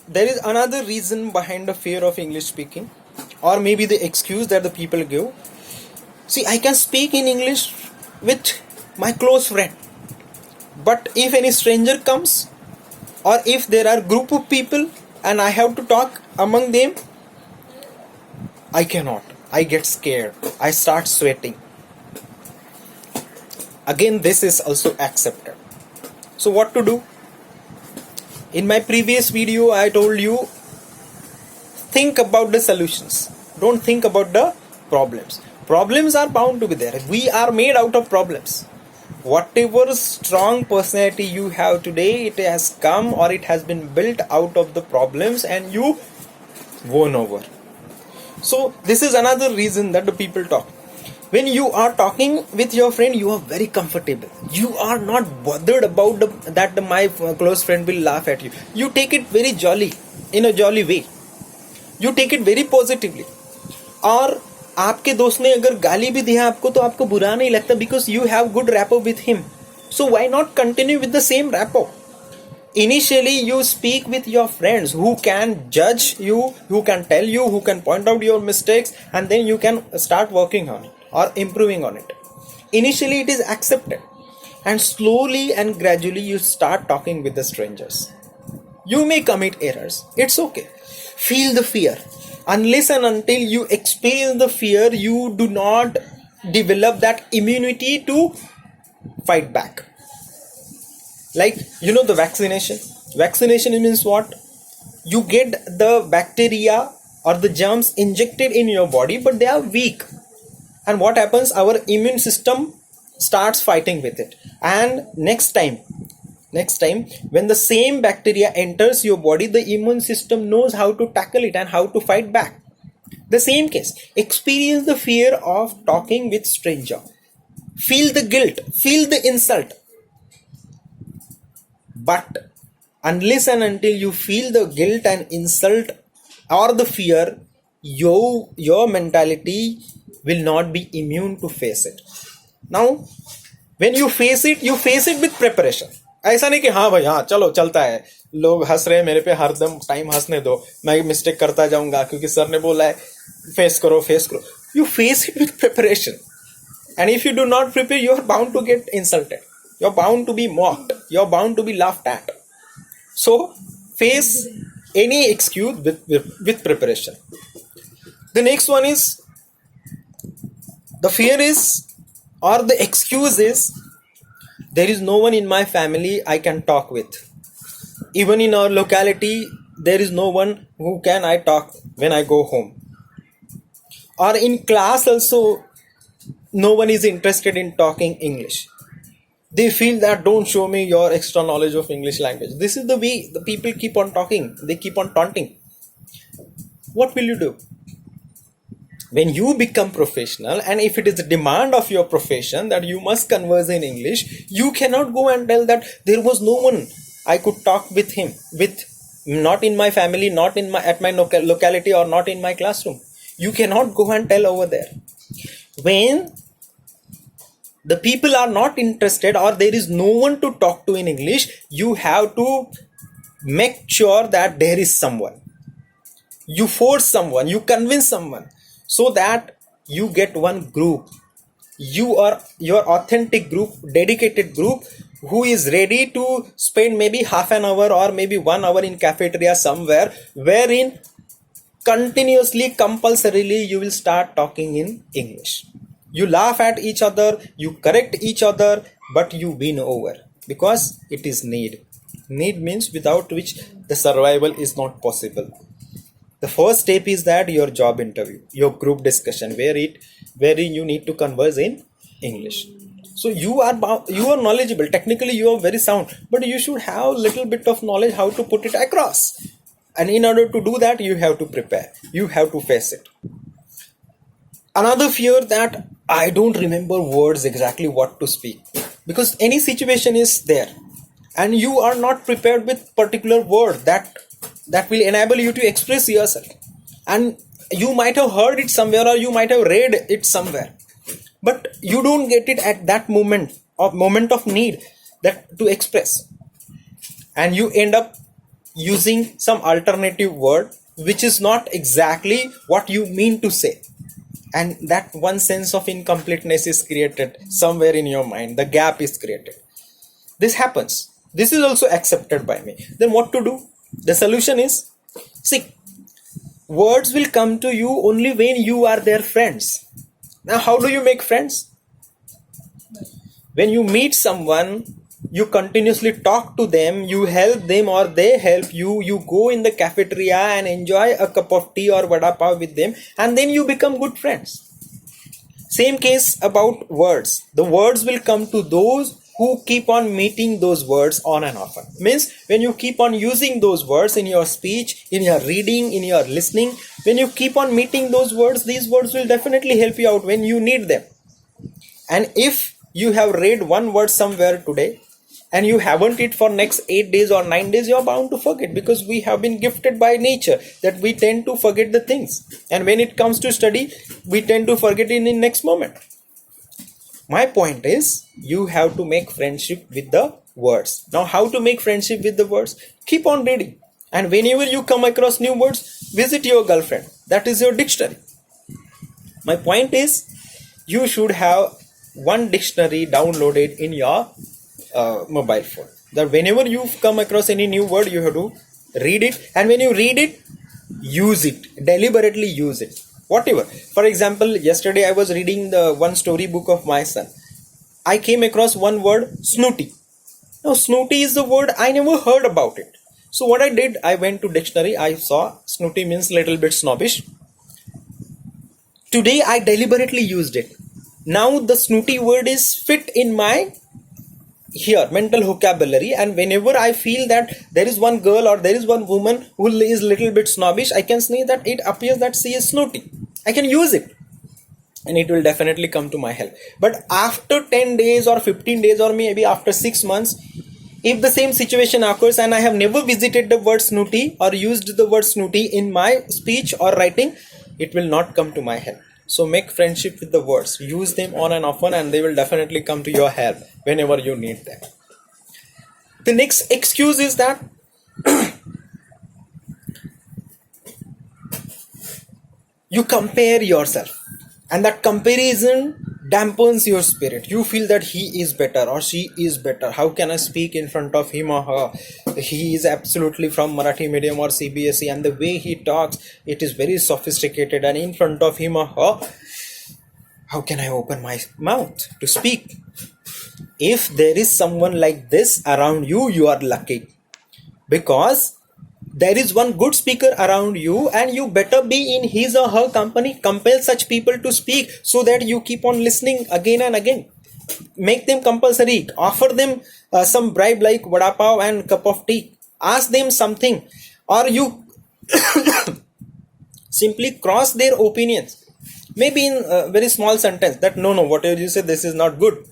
there is another reason behind the fear of English speaking, or maybe the excuse that the people give. See, I can speak in English with my close friend, but if any stranger comes, or if there are group of people and I have to talk among them, I cannot. I get scared. I start sweating. Again, this is also accepted. So what to do? In my previous video, I told you, think about the solutions. Don't think about the problems. Problems are bound to be there. We are made out of problems. Whatever strong personality you have today, it has come or it has been built out of the problems and you won over. So this is another reason that the people talk. When you are talking with your friend, you are very comfortable. You are not bothered about that my close friend will laugh at you. You take it very jolly, in a jolly way. You take it very positively. और आपके दोस्त ने अगर गाली भी दिया आपको तो आपको बुरा नहीं लगता, because you have good rapport with him. So why not continue with the same rapport? Initially you speak with your friends who can judge you, who can tell you, who can point out your mistakes, and then you can start working on it or improving on it. Initially it is accepted, and slowly and gradually you start talking with the strangers. You may commit errors, it's okay. Feel the fear. Unless and until you experience the fear, you do not develop that immunity to fight back. Like, the vaccination. Vaccination means what? You get the bacteria or the germs injected in your body, but they are weak. And what happens? Our immune system starts fighting with it. And next time, when the same bacteria enters your body, the immune system knows how to tackle it and how to fight back. The same case. Experience the fear of talking with stranger. Feel the guilt. Feel the insult. But unless and until you feel the guilt and insult or the fear, your mentality will not be immune to face it. Now, when you face it with preparation. ऐसा नहीं कि हाँ भाई हाँ चलो चलता है, लोग हंस रहे हैं मेरे पे, हरदम टाइम हंसने दो, मैं मिस्टेक करता जाऊंगा क्योंकि सर ने बोला है फेस करो. You face it with preparation. And if you do not prepare, you are bound to get insulted. You're bound to be mocked. You're bound to be laughed at. So, face any excuse with preparation. The next one is, the fear is, or the excuse is, there is no one in my family I can talk with. Even in our locality, there is no one who can I talk when I go home. Or in class also, no one is interested in talking English. They feel that don't show me your extra knowledge of English language. This is the way the people keep on talking. They keep on taunting. What will you do? When you become professional, and if it is the demand of your profession that you must converse in English, you cannot go and tell that there was no one I could talk with him, not in my family, not at my locality, or not in my classroom. You cannot go and tell over there. When the people are not interested or there is no one to talk to in English, you have to make sure that there is someone. You force someone, you convince someone, so that you get one group. You are your authentic group, dedicated group, who is ready to spend maybe half an hour or maybe 1 hour in cafeteria somewhere, wherein continuously, compulsorily, you will start talking in English. You laugh at each other, you correct each other, but you win over, because it is need. Need means without which the survival is not possible. The first step is that your job interview, your group discussion, wherein you need to converse in English. So you are knowledgeable. Technically, you are very sound, but you should have little bit of knowledge how to put it across. And in order to do that, you have to prepare. You have to face it. Another fear that I don't remember words exactly what to speak, because any situation is there and you are not prepared with particular word that will enable you to express yourself, and you might have heard it somewhere or you might have read it somewhere, but you don't get it at that moment of need that to express, and you end up using some alternative word which is not exactly what you mean to say, and that one sense of incompleteness is created somewhere in your mind. The gap is created. This happens. This is also accepted by me. Then what to do? The solution is, see, words will come to you only when you are their friends. Now how do you make friends? When you meet someone, you continuously talk to them, you help them or they help you, you go in the cafeteria and enjoy a cup of tea or vada pav with them, and then you become good friends. Same case about words. The words will come to those who keep on meeting those words on and often. Means when you keep on using those words in your speech, in your reading, in your listening, when you keep on meeting those words, these words will definitely help you out when you need them. And if you have read one word somewhere today and you haven't it for next 8 days or 9 days, you're bound to forget, because we have been gifted by nature that we tend to forget the things. And when it comes to study, we tend to forget in the next moment. My point is, you have to make friendship with the words. Now, how to make friendship with the words? Keep on reading. And whenever you come across new words, visit your girlfriend. That is your dictionary. My point is, you should have one dictionary downloaded in your mobile phone. That whenever you come across any new word, you have to read it. And when you read it, use it. Deliberately use it. Whatever. For example, yesterday I was reading the one storybook of my son. I came across one word, snooty. Now, snooty is the word I never heard about it. So what I did, I went to dictionary. I saw snooty means little bit snobbish. Today I deliberately used it. Now the snooty word is fit in my mental vocabulary, and whenever I feel that there is one girl or there is one woman who is little bit snobbish, I can say that it appears that she is snooty. I can use it and it will definitely come to my help. But after 10 days or 15 days or maybe after 6 months, if the same situation occurs and I have never visited the word snooty or used the word snooty in my speech or writing, it will not come to my help. So make friendship with the words. Use them on and often, and they will definitely come to your help whenever you need them. The next excuse is that you compare yourself, and that comparison dampens your spirit. You feel that he is better or she is better. How can I speak in front of him or her? He is absolutely from Marathi medium or CBSE, and the way he talks, it is very sophisticated, and in front of him or her, how can I open my mouth to speak? If there is someone like this around you, you are lucky, because there is one good speaker around you, and you better be in his or her company. Compel such people to speak so that you keep on listening again and again. Make them compulsory. Offer them some bribe like vada pav and cup of tea. Ask them something, or you simply cross their opinions. Maybe in a very small sentence that no, whatever you say, this is not good.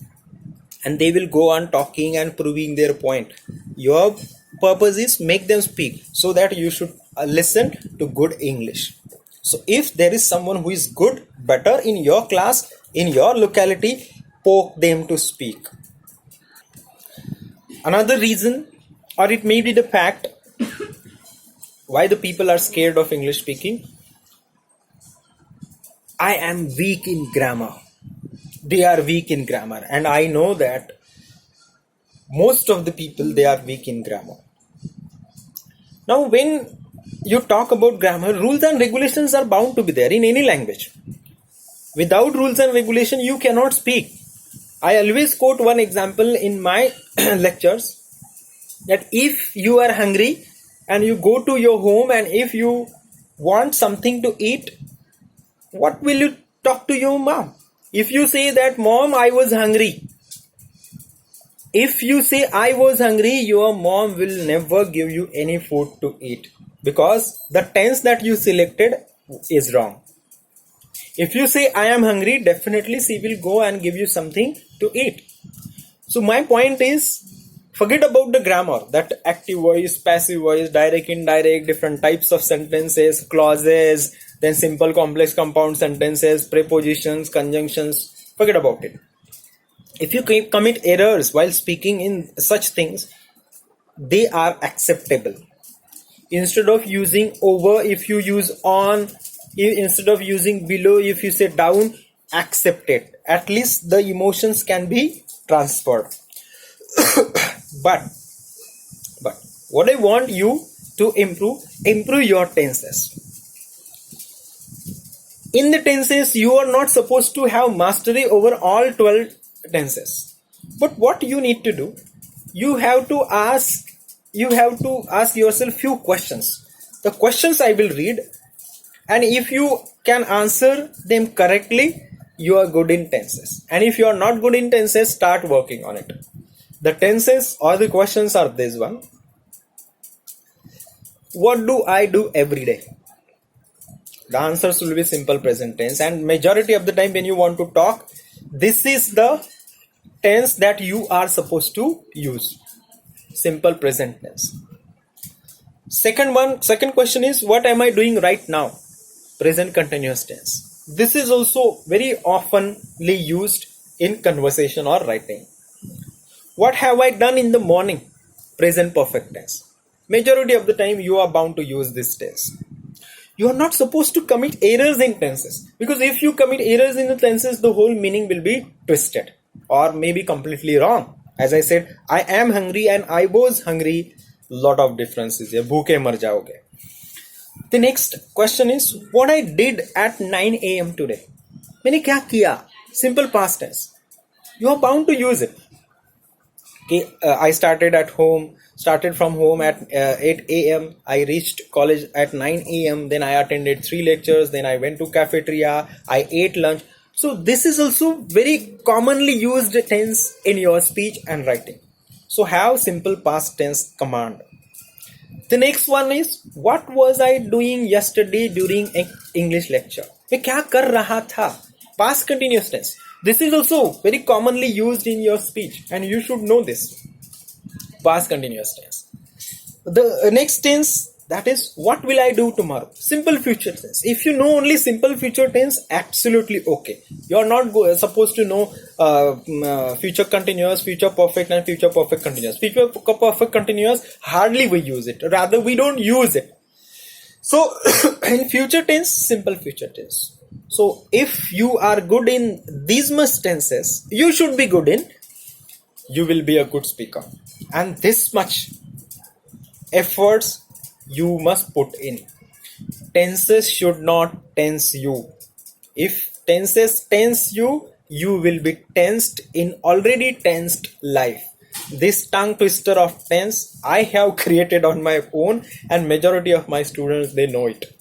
And they will go on talking and proving their point. Your purpose is make them speak, so that you should listen to good English. So if there is someone who is good, better in your class, in your locality, poke them to speak. Another reason, or it may be the fact, why the people are scared of English speaking. I am weak in grammar. They are weak in grammar, and I know that most of the people, they are weak in grammar. Now, when you talk about grammar, rules and regulations are bound to be there in any language. Without rules and regulation, you cannot speak. I always quote one example in my lectures, that if you are hungry and you go to your home, and if you want something to eat, what will you talk to your mom? If you say that, Mom, I was hungry. If you say I was hungry, your mom will never give you any food to eat, because the tense that you selected is wrong. If you say I am hungry, definitely she will go and give you something to eat. So my point is, forget about the grammar, that active voice, passive voice, direct, indirect, different types of sentences, clauses, then simple, complex, compound sentences, prepositions, conjunctions. Forget about it. If you commit errors while speaking in such things, they are acceptable. Instead of using over, if you use on, instead of using below, if you say down, accept it. At least the emotions can be transferred. but what I want you to improve your tenses. In the tenses, you are not supposed to have mastery over all 12 tenses. But what you need to do, you have to ask yourself few questions. The questions I will read, and if you can answer them correctly, you are good in tenses. And if you are not good in tenses, start working on it. The tenses or the questions are this one. What do I do every day? The answers will be simple present tense, and majority of the time when you want to talk, this is the tense that you are supposed to use. Simple present tense. Second question is, what am I doing right now? Present continuous tense. This is also very oftenly used in conversation or writing. What have I done in the morning? Present perfect tense. Majority of the time you are bound to use this tense. You are not supposed to commit errors in tenses, because if you commit errors in the tenses, the whole meaning will be twisted or maybe completely wrong. As I said, I am hungry and I was hungry. Lot of differences here. Bhooke mar jaoge. The next question is, what I did at 9 a.m. today. मैंने क्या किया? Simple past tense. You are bound to use it. Okay, I started from home at 8 a.m. I reached college at 9 a.m. Then I attended 3 lectures. Then I went to cafeteria. I ate lunch. So this is also very commonly used tense in your speech and writing. So have simple past tense command. The next one is, what was I doing yesterday during English lecture? मैं क्या कर रहा था? Past continuous tense. This is also very commonly used in your speech, and you should know this. Past continuous tense. The next tense, that is, what will I do tomorrow? Simple future tense. If you know only simple future tense, absolutely okay. You are not supposed to know future continuous, future perfect, and future perfect continuous. Future perfect continuous, hardly we use it. Rather, we don't use it. So, in future tense, simple future tense. So, if you are good in these much tenses, you should be good in, you will be a good speaker. And this much efforts you must put in. Tenses should not tense you. If tenses tense you, you will be tensed in already tensed life. This tongue twister of tense I have created on my own, and majority of my students, they know it.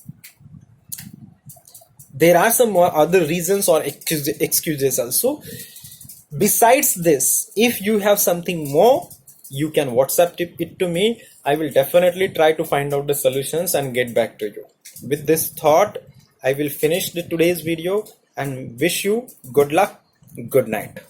There are some more other reasons or excuses also. Besides this, if you have something more, you can WhatsApp it to me. I will definitely try to find out the solutions and get back to you. With this thought, I will finish today's video and wish you good luck. Good night.